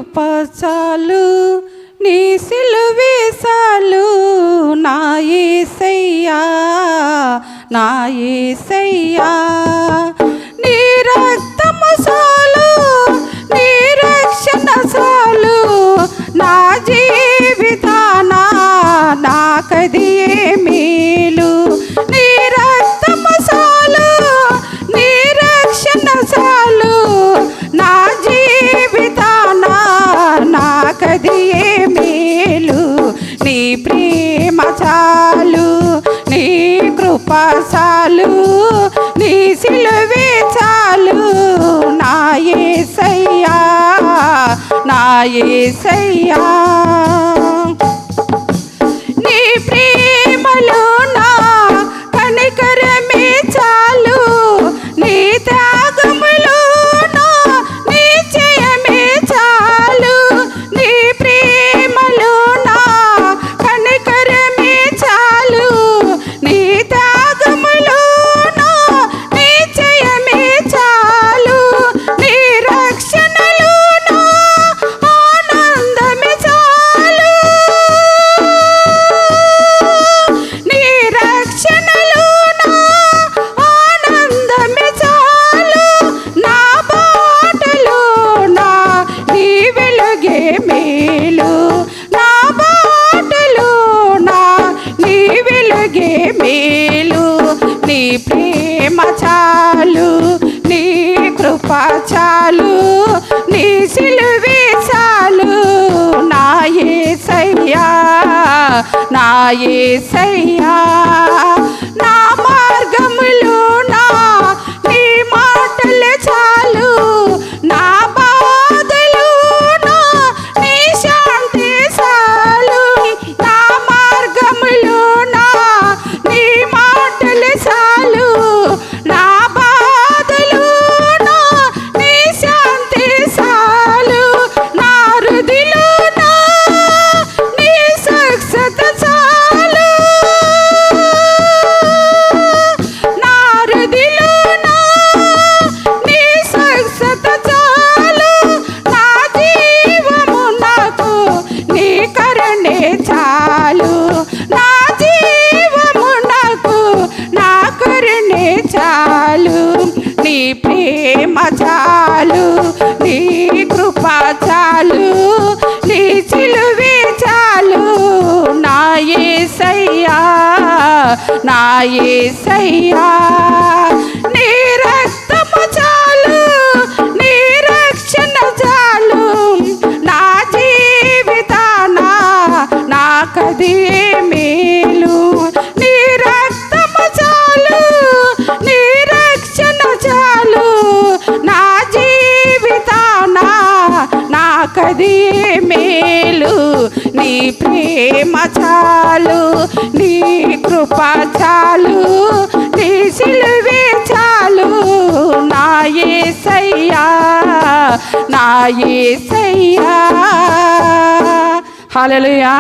కృప చాలు, నీ సిలువే చాలు, నా యేసయ్యా, నా యేసయ్యా. నీ రక్తము చాలు, నీ రక్షణ చాలు, నా జీవితాన నాకది మేలు. నీ రక్తము చాలు, నీ రక్షణ చాలు, నా జీవితాన నాకది మేలు. నీ ప్రేమ చాలు, నీ కృప చాలు, నీ సిలువే చాలు, నా యేసయ్యా, నా యేసయ్యా. నీ ప్రేమలో నా కనికరమే చాలు, నీ త్యాగములో నా నిశ్చయమే చాలు. నీ ప్రేమలో నా కనికరమే చాలు, నీ త్యాగములో నా నిశ్చయమే చాలు. నీ రక్షణలో నా ఆనందమే చాలు, నీ రక్షణలో నా ఆనందమే చాలు. నా బాటలో నా నీ వెలుగే మేలు, నా బాటలో నా నీ వెలుగే మేలు. నీ ప్రేమ చాలు, నీ కృప చాలు, నీ సిలువే చాలు, నా యేసయ్యా, నా యేసయ్యా. నా మార్గములో నా నీ మాటలే చాలు, నా బాధలు నా నీ శాంతి చాలు. నా మార్గములో నా నీ మాటలే చాలు, నా బాధలు నా నీ శాంతి చాలు. నా హృదిలో నా నీ స్వస్థత చాలు, నా హృదిలో నా నీ స్వస్థత చాలు. నా జీవము నాకు నీ కరుణే చాలు, నా జీవము నాకు నా కరుణే చాలు. నీ ప్రేమ చాలు, నీ కృప చాలు, నీ సిలువే చాలు, నా యేసయ్యా, నా యేసయ్యా. నీ రక్తము చాలు, నీ రక్షణ చాలు, నా జీవితాన నాకది మేలు. నీ రక్తము చాలు, నీ రక్షణ చాలు, నా జీవితాన నాకది మేలు. నీ ప్రేమ చాలు, నీ కృప చాలు, నీ సిలువే చాలు, నా యేసయ్యా, నా యేసయ్యా. హల్లెలూయా.